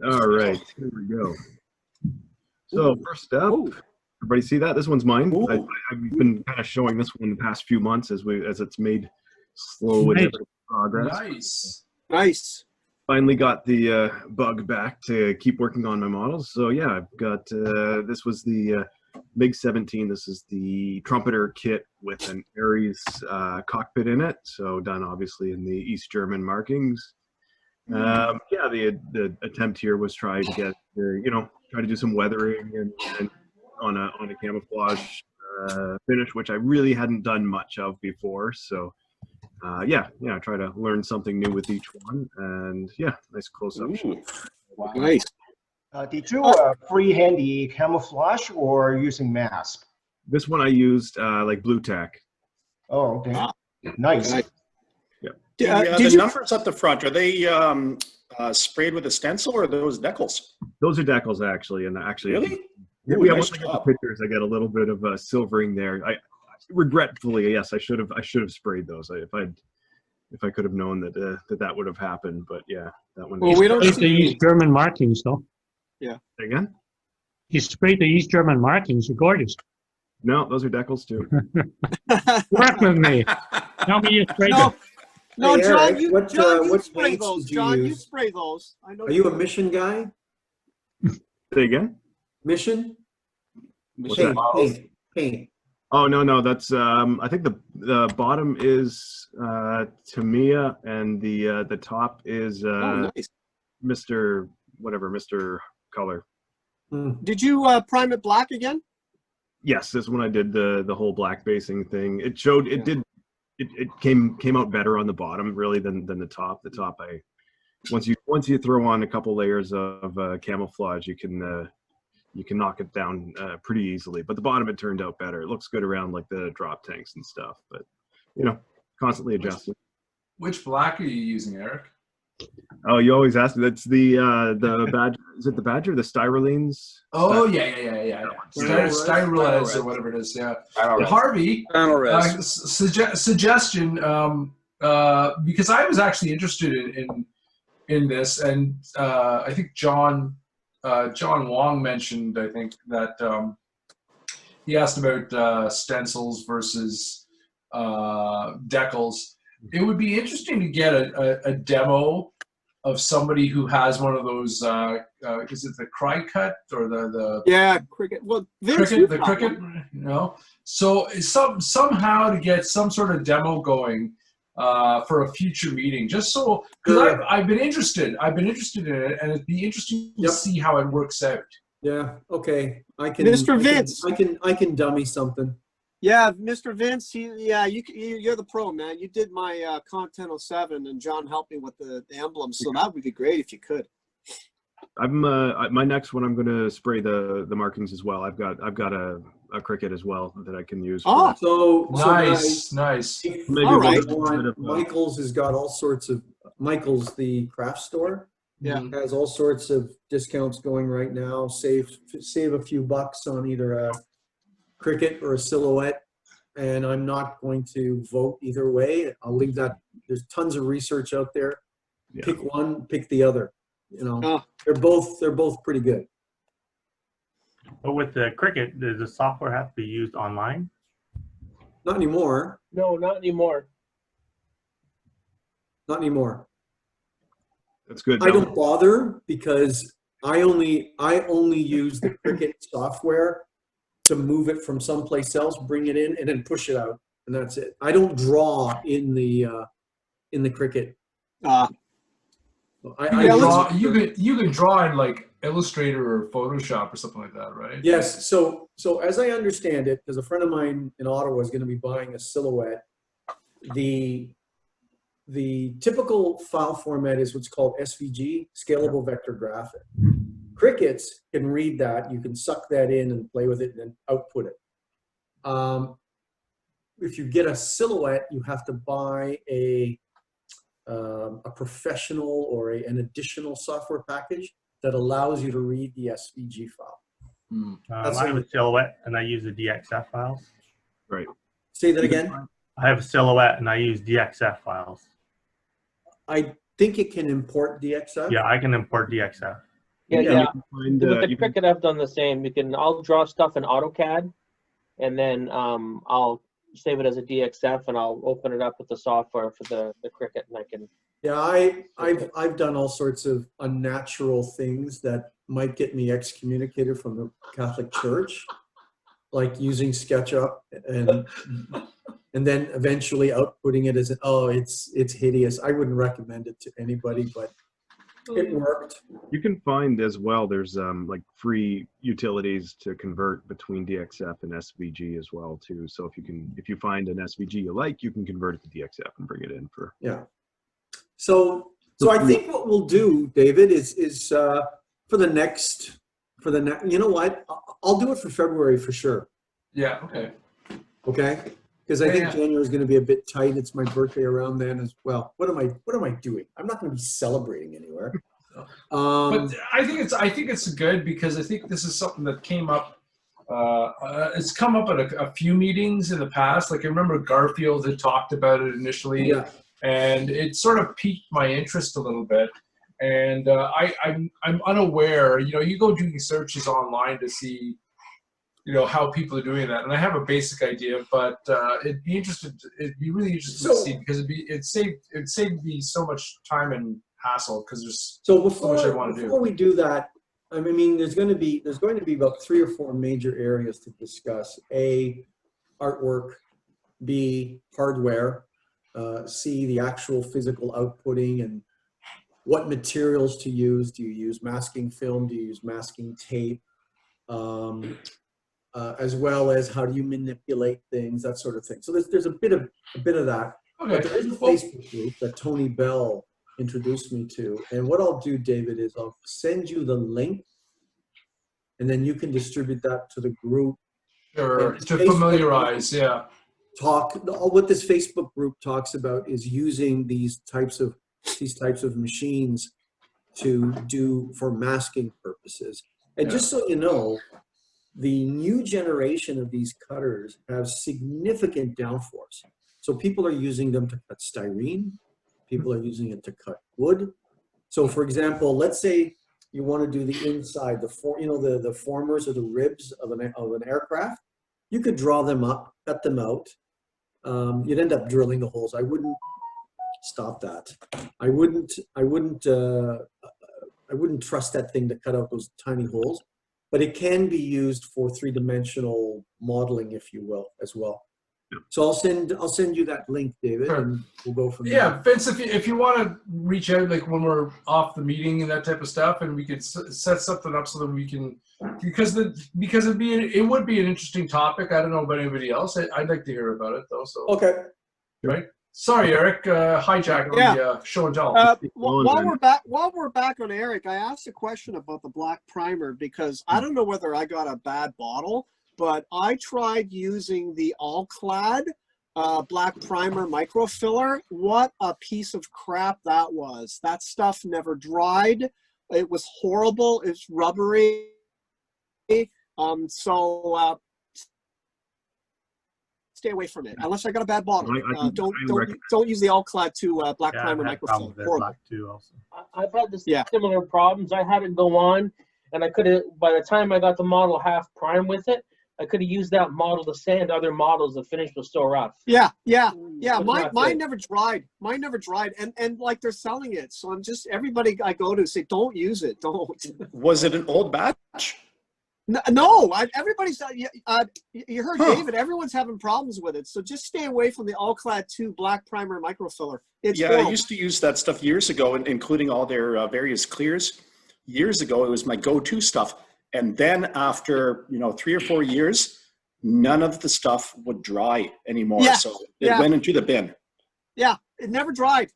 All right, here we go. So first up, everybody see that? This one's mine. I've been kind of showing this one the past few months as it's made slow and progress. Nice. Finally got the bug back to keep working on my models. So yeah, I've got this was the MiG 17. This is the trumpeter kit with an Ares cockpit in it. So done obviously in the East German markings. Yeah, the attempt here was try to get try to do some weathering and on a camouflage finish, which I really hadn't done much of before. So yeah, try to learn something new with each one, and yeah, nice close up. Wow. Nice. Did you freehand the camouflage or using mask? This one I used like blue tack. Oh, okay. Nice. Yeah. The numbers at the front, are they sprayed with a stencil or are those decals? Those are decals actually, and actually. Really? Yeah, once I get the pictures, I get a little bit of silvering there. I regretfully, yes, I should have sprayed those if I could have known that would have happened. But yeah, that one. Well, we don't see the East German markings, though. Yeah. Again? You sprayed the East German markings. They're gorgeous. No, those are decals too. Work with me. Tell me you sprayed them. No, hey, John, Eric, you spray those. John, you spray those. I know. Are you a mission guy? Say again? Mission? Paint. Oh no, that's I think the bottom is Tamiya and the top is nice. Mr. Color. Did you prime it black again? Yes, this one I did the whole black basing thing. It showed it came out better on the bottom really than the top. The top once you throw on a couple layers of camouflage, you can knock it down pretty easily. But the bottom it turned out better. It looks good around like the drop tanks and stuff. But constantly adjusting. Which black are you using, Eric? Oh, you always ask me. That's the Badger. Is it the Badger? The Styrolines? Oh yeah. Styrolines or whatever it is. Yeah. Harvey, suggestion. Because I was actually interested in this, and I think John Wong mentioned, I think, that he asked about stencils versus decals. It would be interesting to get a demo of somebody who has one of those, is it the Cricut or the Cricut. Well, the Cricut, So somehow to get some sort of demo going for a future meeting, just so, because I've been interested in it, and it'd be interesting to see how it works out. Yeah. Okay. Mr. Vince. I can dummy something. Yeah, Mr. Vince. You're the pro, man. You did my Content 07, and John helped me with the emblems, so that would be great if you could. My next one, I'm going to spray the markings as well. I've got a Cricut as well that I can use. Oh, so nice. Maybe all right. Michael's has got all sorts of Michael's, the craft store. Yeah, has all sorts of discounts going right now. Save a few bucks on either a Cricut or a Silhouette, and I'm not going to vote either way. I'll leave that. There's tons of research out there. Yeah. Pick one, pick the other. They're both pretty good. But with the Cricut, does the software have to be used online? Not anymore. No, not anymore. Not anymore. That's good. I don't bother because I only use the Cricut software to move it from someplace else, bring it in, and then push it out, and that's it. I don't draw in the Cricut. You can draw in like Illustrator or Photoshop or something like that, right? Yes. So as I understand it, because a friend of mine in Ottawa is going to be buying a Silhouette, the typical file format is what's called SVG, Scalable Vector Graphic. Crickets can read that. You can suck that in and play with it and then output it. If you get a Silhouette, you have to buy a professional or an additional software package that allows you to read the SVG file. I have a Silhouette and I use the DXF files. Right. Say that again? I have a Silhouette and I use DXF files. I think it can import DXF. Yeah, I can import DXF. Yeah, And yeah. you can find, With the you can- Cricut, I've done the same. I'll draw stuff in AutoCAD, and then I'll save it as a DXF, and I'll open it up with the software for the Cricut, and I can. Yeah, I've done all sorts of unnatural things that might get me excommunicated from the Catholic Church, like using SketchUp and then eventually outputting it as it's hideous. I wouldn't recommend it to anybody, but it worked. You can find as well, there's like free utilities to convert between DXF and SVG as well too. So if you find an SVG you like, you can convert it to DXF and bring it in for. Yeah. So I think what we'll do, David, is for the next, you know what? I'll do it for February for sure. Yeah. Okay. Okay. Because I think January is going to be a bit tight. It's my birthday around then as well. What am I doing? I'm not going to be celebrating anywhere. But I think it's good because I think this is something that came up. It's come up at a few meetings in the past. Like I remember Garfield had talked about it initially, Yeah. and it sort of piqued my interest a little bit. And I'm unaware. You know, you go doing searches online to see, you know, how people are doing that, and I have a basic idea, but it'd be really interesting to see because it'd save me so much time and hassle because there's so much I want to do. Before we do that, I mean, there's going to be about 3 or 4 major areas to discuss. A, artwork. B, hardware. C, the actual physical outputting and what materials to use. Do you use masking film? Do you use masking tape? As well as how do you manipulate things, that sort of thing. So there's a bit of that. Okay. But there is a Facebook group that Tony Bell introduced me to, and what I'll do, David, is I'll send you the link, and then you can distribute that to the group. Or to familiarize, yeah. What this Facebook group talks about is using these types of machines to do for masking purposes. And just so you know, the new generation of these cutters have significant downforce. So people are using them to cut styrene. People are using it to cut wood. So for example, let's say you want to do the inside, the formers or the ribs of an aircraft. You could draw them up, cut them out. You'd end up drilling the holes. I wouldn't stop that. I wouldn't trust that thing to cut out those tiny holes. But it can be used for 3-dimensional modeling, if you will, as well. So I'll send you that link, David, and we'll go from there. Yeah, Vince, if you want to reach out, like when we're off the meeting and that type of stuff, and we could set something up so that we can, because it would be an interesting topic. I don't know about anybody else. I'd like to hear about it though. So okay, right. Sorry, Eric, hijack the show and tell. While we're back on Eric, I asked a question about the black primer because I don't know whether I got a bad bottle, but I tried using the All-Clad black primer microfiller. What a piece of crap that was. That stuff never dried. It was horrible. It's rubbery. Stay away from it unless I got a bad bottle. Don't use the All-Clad 2 black primer microfiller. Black too also. I've had similar problems. I had it go on, and I could have, by the time I got the model half prime with it, I could have used that model to sand other models. The finish was so rough. Yeah. Mine never dried. Mine never dried, and like they're selling it. So I'm just, everybody I go to say, don't use it. Don't. Was it an old batch? No, everybody's. You heard David. Everyone's having problems with it. So just stay away from the All-Clad 2 black primer microfiller. It's horrible. I used to use that stuff years ago, including all their various clears. Years ago, it was my go-to stuff. And then after 3 or 4 years, none of the stuff would dry anymore. Yeah. So it went into the bin. Yeah, it never dried.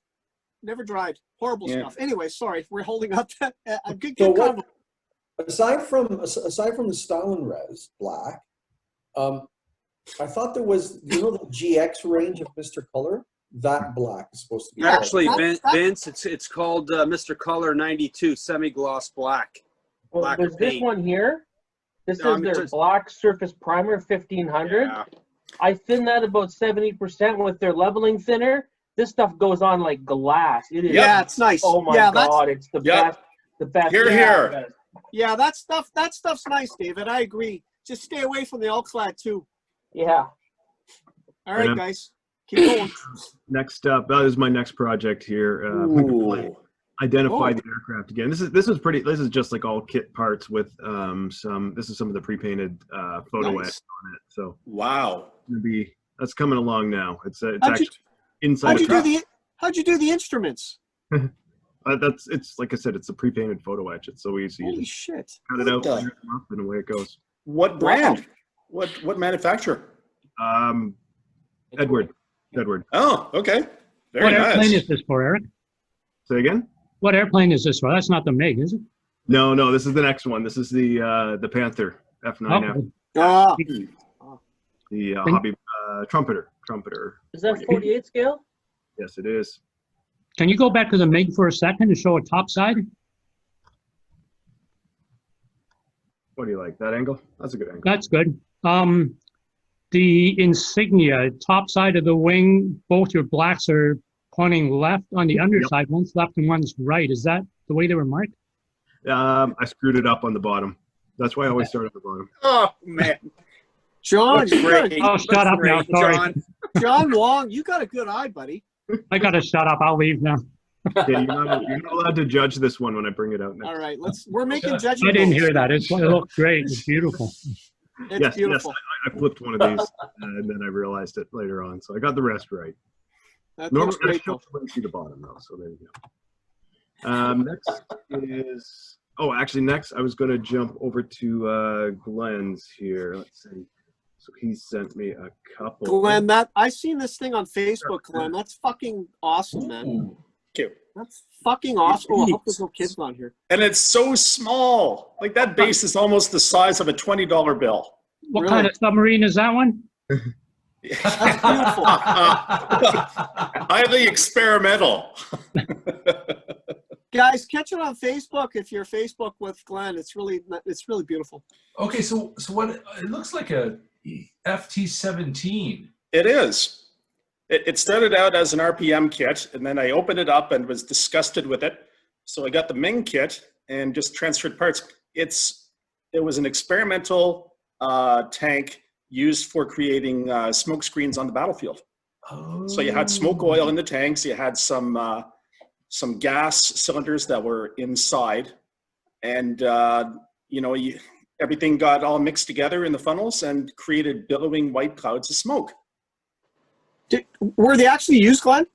Never dried. Horrible stuff. Anyway, sorry, we're holding up that. Aside from the Stalinres black, I thought there was, the GX range of Mr. Color. That black is supposed to be. Actually, Vince, it's called Mr. Color 92 semi-gloss black. Well, there's this one here. This is their black surface primer 1500. Yeah. I thin that about 70% with their leveling thinner. This stuff goes on like glass. It is. Yeah, it's nice. Oh my God, it's the best. The best. Here. Yeah, that stuff's nice, David. I agree. Just stay away from the all-clad too. Yeah. All right, guys, keep going. Next up, that is my next project here. Identify the aircraft again. This is pretty. This is just like all kit parts with some. This is some of the pre-painted photo etch on it. So wow, that's coming along now. It's actually inside. How'd you do the instruments? It's like I said, it's a pre-painted photo etch. It's so easy. Holy shit! Cut it out, and away it goes. What brand? What manufacturer? Edward. Oh, okay. Very nice. What airplane is this for, Eric? Say again? What airplane is this for? That's not the MiG, is it? No, this is the next one. This is the Panther F9F. Okay. The hobby trumpeter. Is that 48 scale? Yes, it is. Can you go back to the MiG for a second to show a top side? What do you like? That angle? That's a good angle. That's good. The insignia, top side of the wing, both your blacks are pointing left on the underside. One's left and one's right. Is that the way they were marked? I screwed it up on the bottom. That's why I always start at the bottom. Oh, man. John, oh, shut up now. Sorry. John Wong, you got a good eye, buddy. I got to shut up. I'll leave now. Yeah, you're not allowed to judge this one when I bring it out next. All right, we're making judgment. I didn't hear that. It looked great. It's beautiful. It's beautiful. Yes, I flipped one of these and then I realized it later on. So I got the rest right. That Normally, looks great. I still see the bottom though, so there you go. Next is next I was going to jump over to Glenn's here. Let's see. So he sent me a couple. Glenn, I seen this thing on Facebook, Glenn. That's fucking awesome, man. Cute. That's fucking awesome. Oh, I hope there's no kids on here. And it's so small. Like that base is almost the size of a $20 bill. What kind of submarine is that one? That's beautiful. Highly experimental. Guys, catch it on Facebook if you're Facebook with Glenn. It's really beautiful. Okay, so what it looks like a FT-17. It is. It started out as an RPM kit, and then I opened it up and was disgusted with it. So I got the Ming kit and just transferred parts. It was an experimental tank used for creating smoke screens on the battlefield. Oh. So you had smoke oil in the tanks. You had some gas cylinders that were inside, and everything got all mixed together in the funnels and created billowing white clouds of smoke. Were they actually used, Glenn?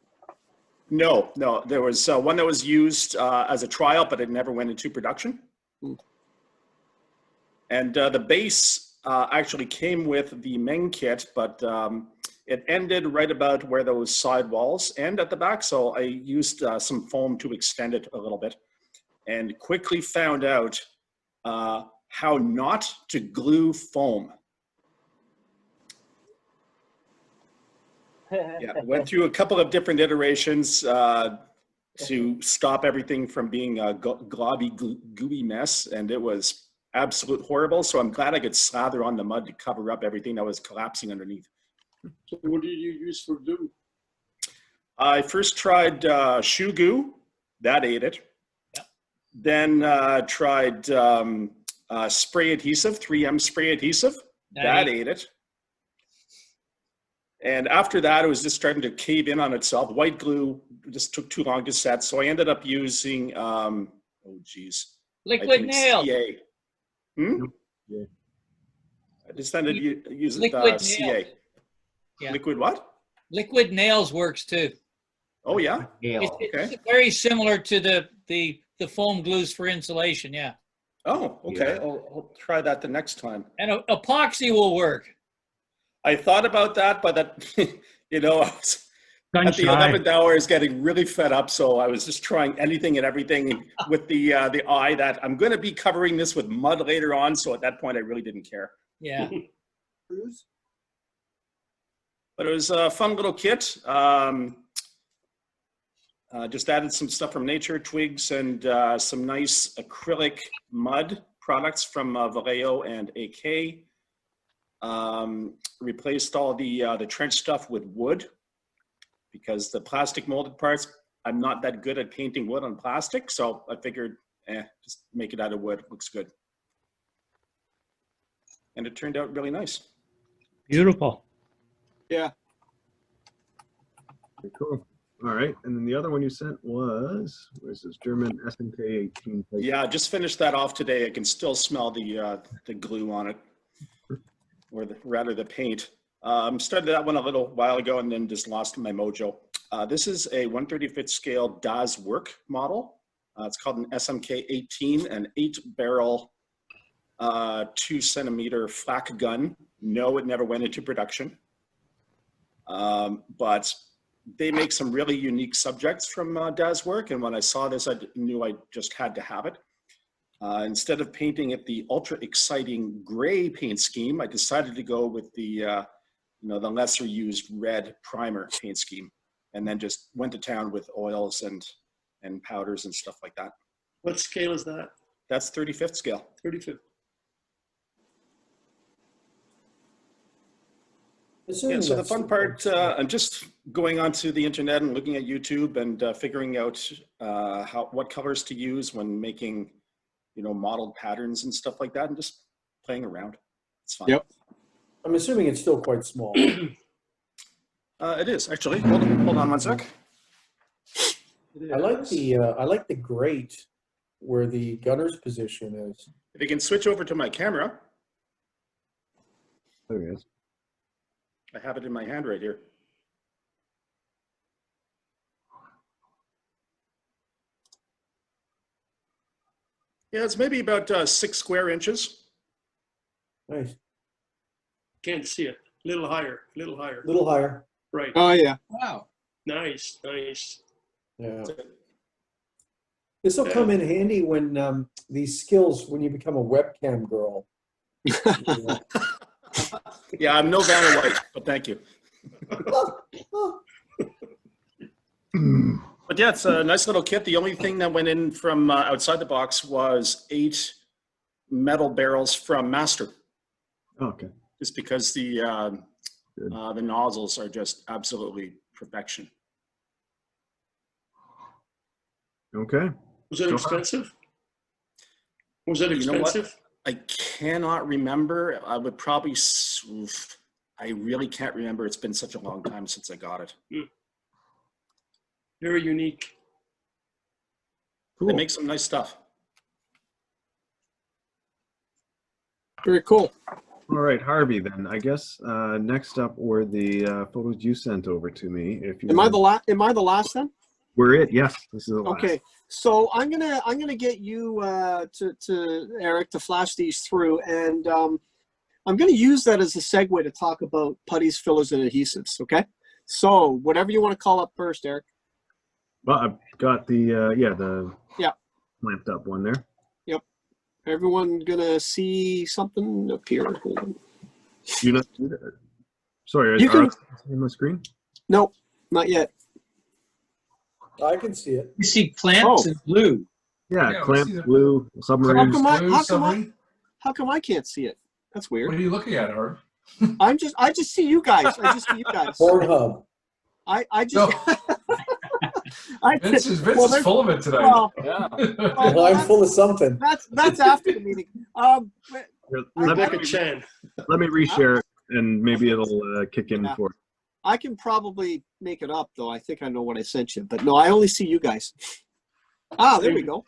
No. There was one that was used as a trial, but it never went into production. And the base actually came with the Meng kit, but it ended right about where those side walls end at the back. So I used some foam to extend it a little bit and quickly found out how not to glue foam. Yeah, went through a couple of different iterations to stop everything from being a globby, gooey mess, and it was absolute horrible. So I'm glad I could slather on the mud to cover up everything that was collapsing underneath. So what did you use for glue? I first tried shoe goo, that ate it. Yep. Then tried spray adhesive, 3M spray adhesive, that ate it. And after that, it was just starting to cave in on itself. White glue just took too long to set. So I ended up using, liquid nails. CA. Yeah. I just ended up using liquid CA. Yeah. Liquid what? Liquid nails works too. Oh, yeah? It's very similar to the foam glues for insulation, yeah. Oh, okay. Yeah. I'll try that the next time. And epoxy will work. I thought about that, but that, I was at the 11th hour, I was getting really fed up. So I was just trying anything and everything with the eye that I'm going to be covering this with mud later on. So at that point, I really didn't care. Yeah. But it was a fun little kit. Just added some stuff from nature, twigs, and some nice acrylic mud products from Vallejo and AK. Replaced all the trench stuff with wood because the plastic molded parts, I'm not that good at painting wood on plastic. So I figured just make it out of wood. Looks good. And it turned out really nice. Beautiful. Yeah. Very cool. All right, and then the other one you sent was, where's this German SMK 18? Yeah, just finished that off today. I can still smell the glue on it, or rather the paint. Started that one a little while ago and then just lost my mojo. This is a 1/35th scale Das Work model. It's called an SMK 18, an 8-barrel, 2-centimeter flak gun. No, it never went into production. But they make some really unique subjects from Das Work, and when I saw this, I knew I just had to have it. Instead of painting it the ultra exciting gray paint scheme, I decided to go with the the lesser used red primer paint scheme, and then just went to town with oils and powders and stuff like that. What scale is that? That's 35th scale. 35th. Yeah, so the fun part, I'm just going onto the internet and looking at YouTube and figuring out what colors to use when making, modeled patterns and stuff like that, and just playing around. It's fun. Yep. I'm assuming it's still quite small. It is actually. Hold on one sec. I like the grate where the gunner's position is. If you can switch over to my camera. There it is. I have it in my hand right here. Yeah, it's maybe about 6 square inches. Nice. Can't see it. A little higher, a little higher. Little higher. Right. Oh, yeah. Wow. Nice, nice. Yeah. This will come in handy when these skills, when you become a webcam girl. Yeah, I'm no Vanna White, but thank you. But yeah, it's a nice little kit. The only thing that went in from outside the box was 8 metal barrels from Master. Oh, okay. Just because the nozzles are just absolutely perfection. Okay. Was it expensive? Was it You know what? expensive? I cannot remember. I would probably, I really can't remember. It's been such a long time since I got it. Very unique. Cool. They make some nice stuff. Very cool. All right, Harvey, then I guess next up were the photos you sent over to me. If you Am I the last then? We're it. Yes, this is the last. Okay, so I'm gonna get you to Eric to flash these through, and I'm gonna use that as a segue to talk about putties, fillers, and adhesives. Okay, so whatever you want to call up first, Eric. Well, I've got the clamped up one there. Yep. Everyone gonna see something up here? Hold on. You not see that? Sorry, You can. on my screen? Nope, not yet. I can see it. You see clamps and glue. Yeah, Yeah, we clamps, see the- glue, submarines. How come I can't see it? That's weird. What are you looking at, Art? I just see you guys. I just see you guys. Pornhub. I just. Vince is there's- full of it tonight. Well, Well, I'm full of something. that's after the meeting. Here, Rebecca Chan. let me reshare it, and maybe it'll kick in Yeah. for it. I can probably make it up, though. I think I know what I sent you, but no, I only see you guys. Ah, there we go. Is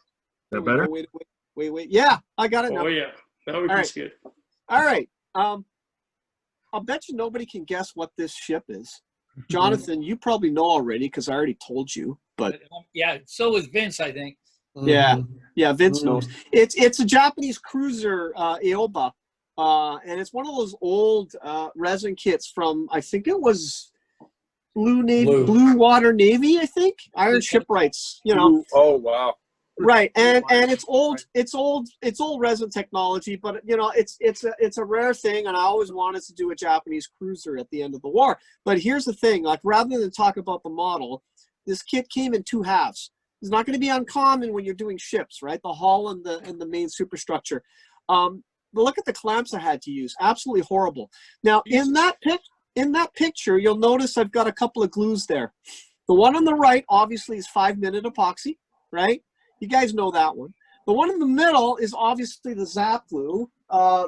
that better? Wait. Yeah, I got it now. Oh yeah, now we All can right. see it. All right. I'll bet you nobody can guess what this ship is. Jonathan, you probably know already because I already told you. But Yeah, so was Vince, I think. yeah, Vince knows. It's a Japanese cruiser, Aoba. And it's one of those old resin kits from, I think it was Blue Water Navy, I think. Iron Shipwrights, Oh wow. Right, and it's old resin technology, but it's a rare thing, and I always wanted to do a Japanese cruiser at the end of the war. But here's the thing: like, rather than talk about the model, this kit came in 2 halves. It's not going to be uncommon when you're doing ships, right? The hull and the main superstructure. But look at the clamps I had to use. Absolutely horrible. Now, in that picture, you'll notice I've got a couple of glues there. The one on the right, obviously, is 5-minute epoxy, right? You guys know that one. The one in the middle is obviously the Zap glue.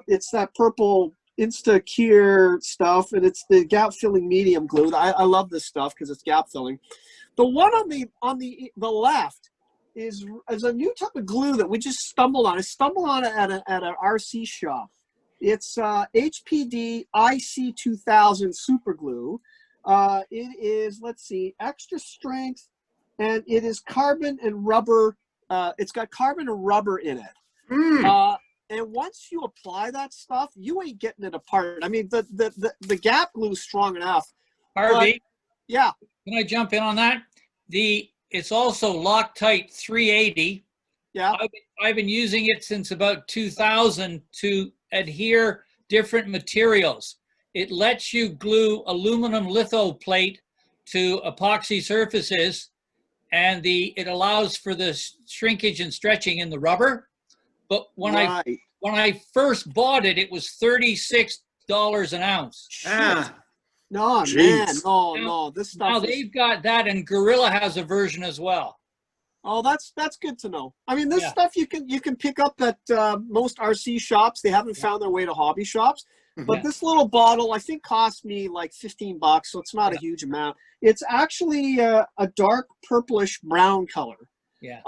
It's that purple Insta-Cure stuff, and it's the gap-filling medium glue. I love this stuff because it's gap-filling. The one on the left is a new type of glue that we just stumbled on. I stumbled on it at an RC shop. It's HPD IC2000 super glue. It is, let's see, extra strength, and it is carbon and rubber. It's got carbon and rubber in it. And once you apply that stuff, you ain't getting it apart. I mean, the gap glue is strong enough. Harvey, yeah. Can I jump in on that? It's also Loctite 380. Yeah. I've been using it since about 2000 to adhere different materials. It lets you glue aluminum litho plate to epoxy surfaces, and it allows for the shrinkage and stretching in the rubber. But when I first bought it, it was $36 an ounce. No, man, no. This stuff. Now they've got that, and Gorilla has a version as well. Oh, that's good to know. I mean, this stuff you can pick up at most RC shops. They haven't found their way to hobby shops. But this little bottle, I think, cost me like $15, so it's not a huge amount. It's actually a dark purplish brown color. Yeah.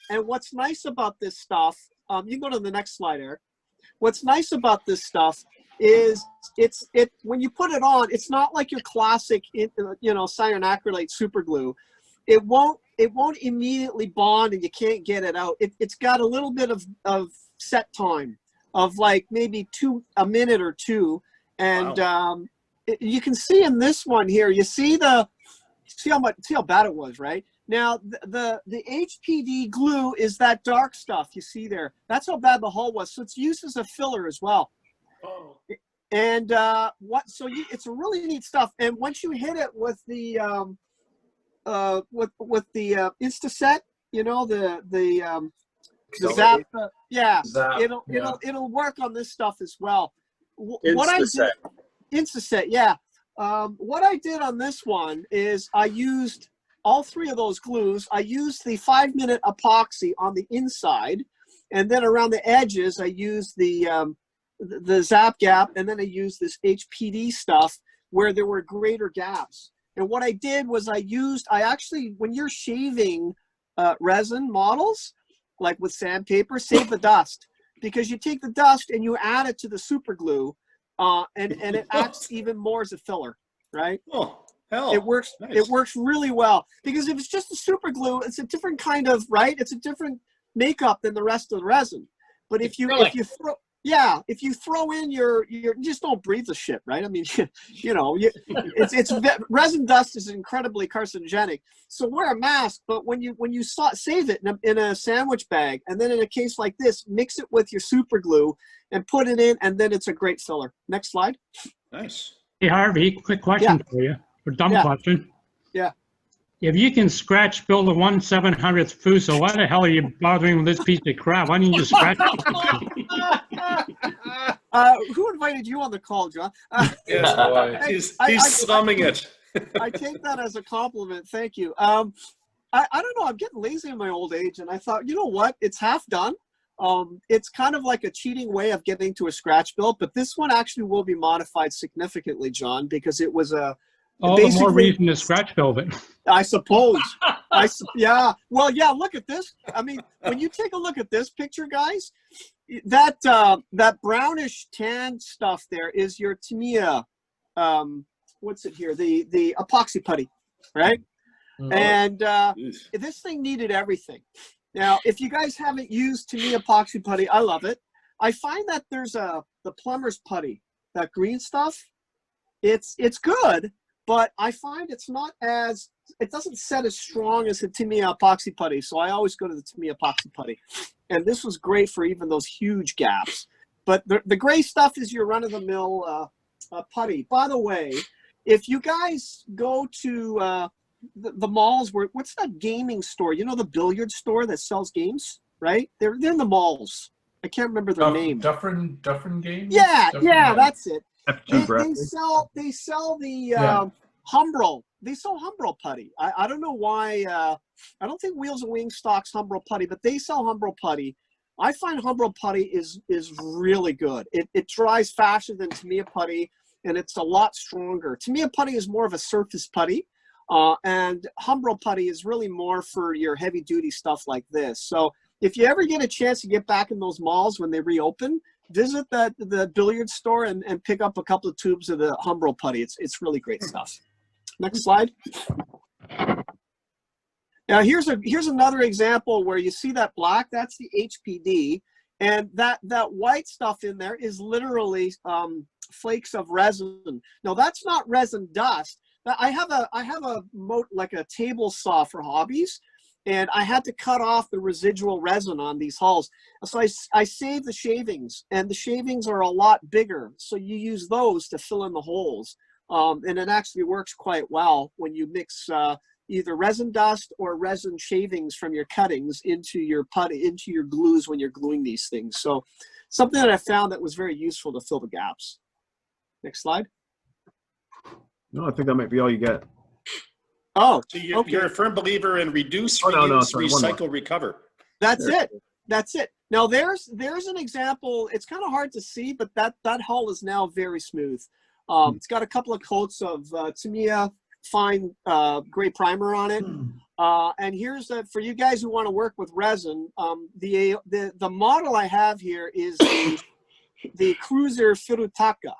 And what's nice about this stuff, you can go to the next slide, Eric. What's nice about this stuff is when you put it on, it's not like your classic, cyanacrylate super glue. It won't immediately bond and you can't get it out. It's got a little bit of set time of like maybe a minute or two. And you can see in this one here, you see how bad it was, right? Now the HPD glue is that dark stuff you see there. That's how bad the hull was. So it's used as a filler as well. Oh. And it's a really neat stuff. And once you hit it with the Instaset, the Zap, it'll work on this stuff as well. Instaset, yeah. What I did on this one is I used all three of those glues. I used the 5-minute epoxy on the inside, and then around the edges I used the Zap Gap, and then I used this HPD stuff where there were greater gaps. And what I did was I actually, when you're shaving resin models, like with sandpaper, save the dust, because you take the dust and you add it to the super glue, and it acts even more as a filler, right? Oh, hell. It works. Nice. It works really well, because if it's just a super glue, it's a different kind of, right? It's a different makeup than the rest of the resin. But if you throw in your just don't breathe the shit, right? I mean, it's resin dust is incredibly carcinogenic. So wear a mask, but when you save it in a sandwich bag, and then in a case like this, mix it with your super glue and put it in, and then it's a great filler. Next slide. Nice. Hey, Harvey, quick question for you, or dumb question. Yeah. If you can scratch build a 1/700th Fuso, why the hell are you bothering with this piece of crap? Why didn't you scratch it? Who invited you on the call, John? Yes, boy. He's slumming it. I take that as a compliment. Thank you. I don't know. I'm getting lazy in my old age, and I thought, you know what? It's half done. It's kind of like a cheating way of getting to a scratch build, but this one actually will be modified significantly, John, because it was a all the more reason to scratch build it. I suppose. Yeah. Well, yeah. Look at this. I mean, when you take a look at this picture, guys, that brownish tan stuff there is your Tamiya. What's it here? The epoxy putty, right? Mm-hmm. And this thing needed everything. Now, if you guys haven't used Tamiya epoxy putty, I love it. I find that there's the plumber's putty, that green stuff. It's good. But I find it doesn't set as strong as the Tamiya epoxy putty. So I always go to the Tamiya epoxy putty. And this was great for even those huge gaps. But the gray stuff is your run-of-the-mill putty. By the way, if you guys go to the malls, what's that gaming store? You know, the billiard store that sells games, right? They're in the malls. I can't remember their name. Dufferin Games? Yeah, that's it. They sell the Humbrol. They sell Humbrol putty. I don't know why. I don't think Wheels and Wings stocks Humbrol putty, but they sell Humbrol putty. I find Humbrol putty is really good. It dries faster than Tamiya putty, and it's a lot stronger. Tamiya putty is more of a surface putty, and Humbrol putty is really more for your heavy duty stuff like this. So if you ever get a chance to get back in those malls when they reopen, visit the billiard store and pick up a couple of tubes of the Humbrol putty. It's really great stuff. Next slide. Now here's another example where you see that black, that's the HPD, and that white stuff in there is literally flakes of resin. Now that's not resin dust. I have like a table saw for hobbies, and I had to cut off the residual resin on these hulls. So I saved the shavings, and the shavings are a lot bigger. So you use those to fill in the holes, and it actually works quite well when you mix either resin dust or resin shavings from your cuttings into your putty, into your glues when you're gluing these things. So something that I found that was very useful to fill the gaps. Next slide. No, I think that might be all you get. Oh, so you're, okay. You're a firm believer in reduce, sorry, recycle, recover. That's it. That's it. Now there's an example. It's kind of hard to see, but that hull is now very smooth. It's got a couple of coats of Tamiya fine gray primer on it, and here's for you guys who want to work with resin. The model I have here is the Cruiser Furutaka,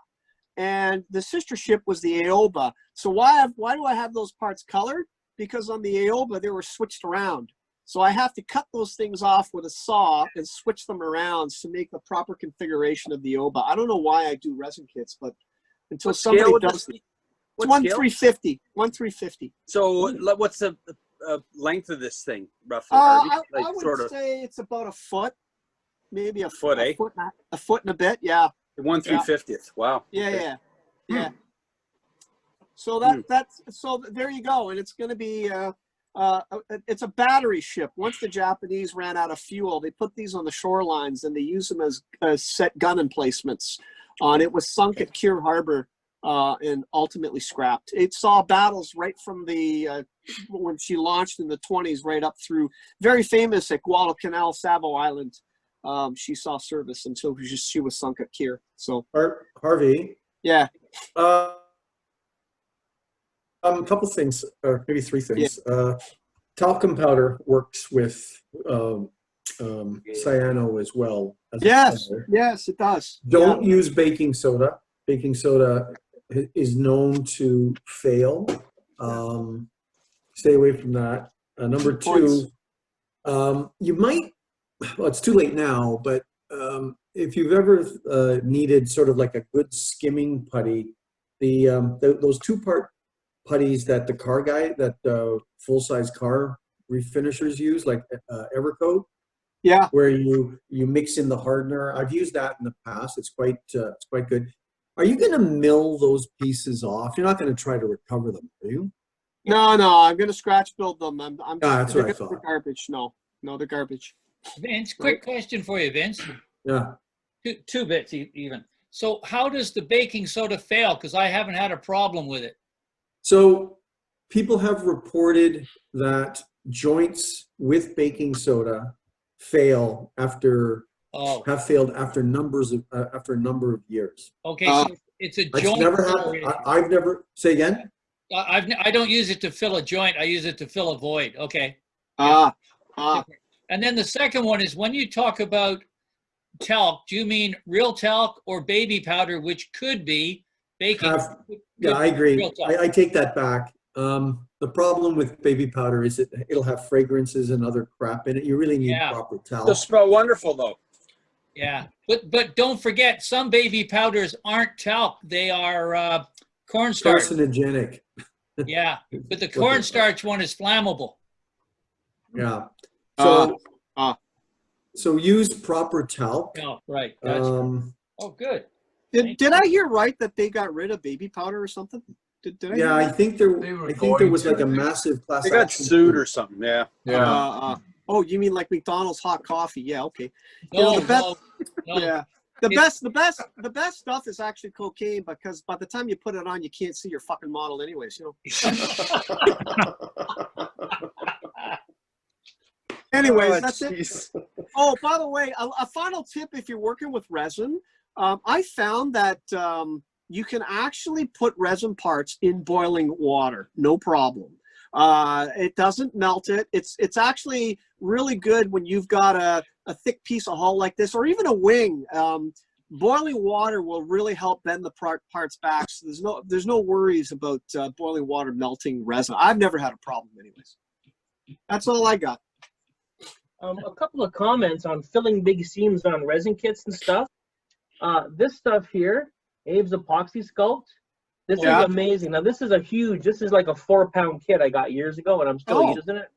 and the sister ship was the Aoba. So why do I have those parts colored? Because on the Aoba they were switched around, so I have to cut those things off with a saw and switch them around to make the proper configuration of the Aoba. I don't know why I do resin kits, but until somebody does it. It's 1/350. 1/350. So what's the length of this thing roughly? I would say it's about a foot, maybe a foot, a foot and a bit. Yeah. 1/350th. Wow. Yeah, yeah. So so there you go, and it's going to be it's a battery ship. Once the Japanese ran out of fuel, they put these on the shorelines and they use them as set gun emplacements. And it was sunk at Cure Harbor. And ultimately scrapped. It saw battles right from the when she launched in the 20s right up through, very famous at Guadalcanal, Savo Island. She saw service until she was sunk at Kier. So Harvey. Yeah. A couple things, or maybe three things. Yeah. Talcum powder works with cyano as well. Yes, it does. Don't use baking soda. Baking soda is known to fail. Stay away from that. Number two, you might, well, it's too late now, but if you've ever needed sort of like a good skimming putty, those two-part putties that the car guy, that full-size car refinishers use, like Evercoat, yeah, where you mix in the hardener. I've used that in the past. It's quite good. Are you going to mill those pieces off? You're not going to try to recover them, are you? No, I'm going to scratch build them. That's what I thought. They're garbage. No, they're garbage. Vince, quick question for you, Vince. Yeah. Two bits even. So how does the baking soda fail? Because I haven't had a problem with it. So people have reported that joints with baking soda fail after have failed after a number of years. Okay, so it's a joint. Never happened. I've never. Say again. I don't use it to fill a joint. I use it to fill a void. Okay. And then the second one is, when you talk about talc, do you mean real talc or baby powder, which could be baking? Yeah, I agree. I take that back. The problem with baby powder is it'll have fragrances and other crap in it. You really need proper talc. It'll smell wonderful though. Yeah, but don't forget, some baby powders aren't talc. They are cornstarch. Carcinogenic. Yeah, but the cornstarch one is flammable. Yeah. So use proper talc. Oh, right. Gotcha. Good. Did I hear right that they got rid of baby powder or something? Did I I think there was like a massive class action. They got sued or something. Yeah. Yeah. Oh, you mean like McDonald's hot coffee? Yeah. Okay. No, no. Yeah. The best stuff is actually cocaine, because by the time you put it on, you can't see your fucking model anyways, you know. Anyways, that's it. Oh, by the way, a final tip if you're working with resin, I found that you can actually put resin parts in boiling water, no problem. It doesn't melt it. It's actually really good when you've got a thick piece of hull like this, or even a wing. Boiling water will really help bend the parts back. So there's no worries about boiling water melting resin. I've never had a problem anyways. That's all I got. A couple of comments on filling big seams on resin kits and stuff. This stuff here, Abe's Epoxy Sculpt. This is amazing. Now this is this is like a 4-pound kit I got years ago, and I'm still using it.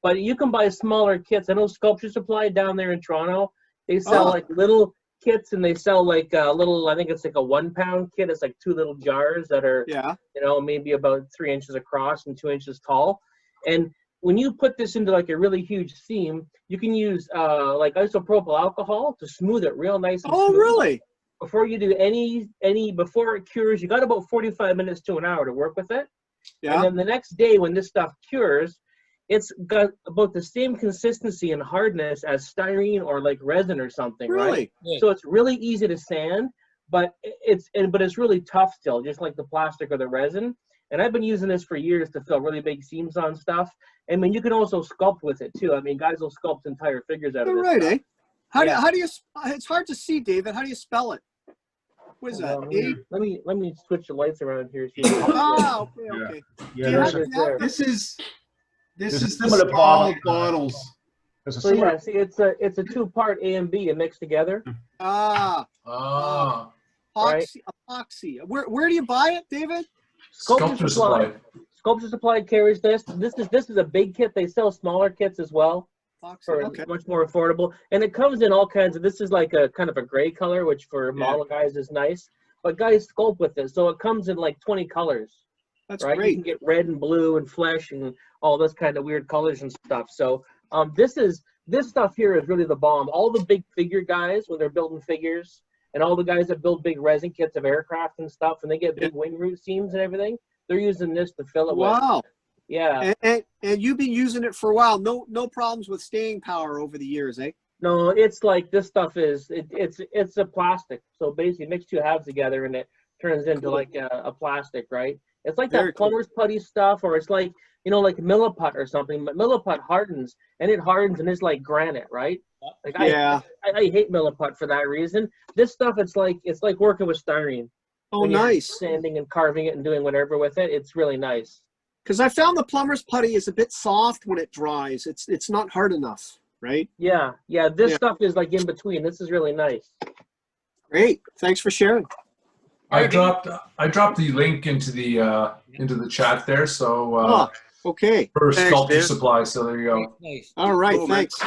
But you can buy smaller kits. I know Sculpture Supply down there in Toronto, they sell like little kits, and they sell like a little, I think it's like a 1-pound kit. It's like 2 little jars that are, you know, maybe about 3 inches across and 2 inches tall. And when you put this into like a really huge seam, you can use like isopropyl alcohol to smooth it real nice. And smooth. Really? Before you do before it cures, you got about 45 minutes to an hour to work with it. Yeah. And then the next day when this stuff cures, it's got about the same consistency and hardness as styrene or like resin or something, right? Yeah. So it's really easy to sand, but it's really tough still, just like the plastic or the resin. And I've been using this for years to fill really big seams on stuff. I mean, you can also sculpt with it too. I mean, guys will sculpt entire figures out of this. Right, eh? How do you? It's hard to see, David. How do you spell it? What is that? Let me switch the lights around here. Okay. Yeah, this is the small bottles. So yeah, see, it's a 2-part A and B mixed together. Epoxy. Where do you buy it, David? Sculpture Supply. Sculpture Supply carries this. This is a big kit. They sell smaller kits as well. For much more affordable, and it comes in all kinds of. This is like a kind of a gray color, which for model guys is nice. But guys sculpt with it, so it comes in like 20 colors. That's right. Great. You can get red and blue and flesh and all this kind of weird colors and stuff. So this stuff here is really the bomb. All the big figure guys when they're building figures, and all the guys that build big resin kits of aircraft and stuff, and they get big wing root seams and everything. They're using this to fill it with. Wow. Yeah. And you've been using it for a while. No problems with staying power over the years, eh? No, it's like this stuff is it's a plastic. So basically, mix 2 halves together, and it turns into like a plastic, right? It's like that plumber's putty stuff, or it's like like Milliput or something. But Milliput hardens, and it's like granite, right? Like I hate Milliput for that reason. This stuff, it's like working with styrene. Oh, nice. Sanding and carving it and doing whatever with it. It's really nice. Because I found the plumber's putty is a bit soft when it dries. It's not hard enough, right? Yeah. This stuff is like in between. This is really nice. Great. Thanks for sharing. I dropped the link into the chat there. So okay. For Sculpture Supply. So there you go. Nice. All right. Thanks.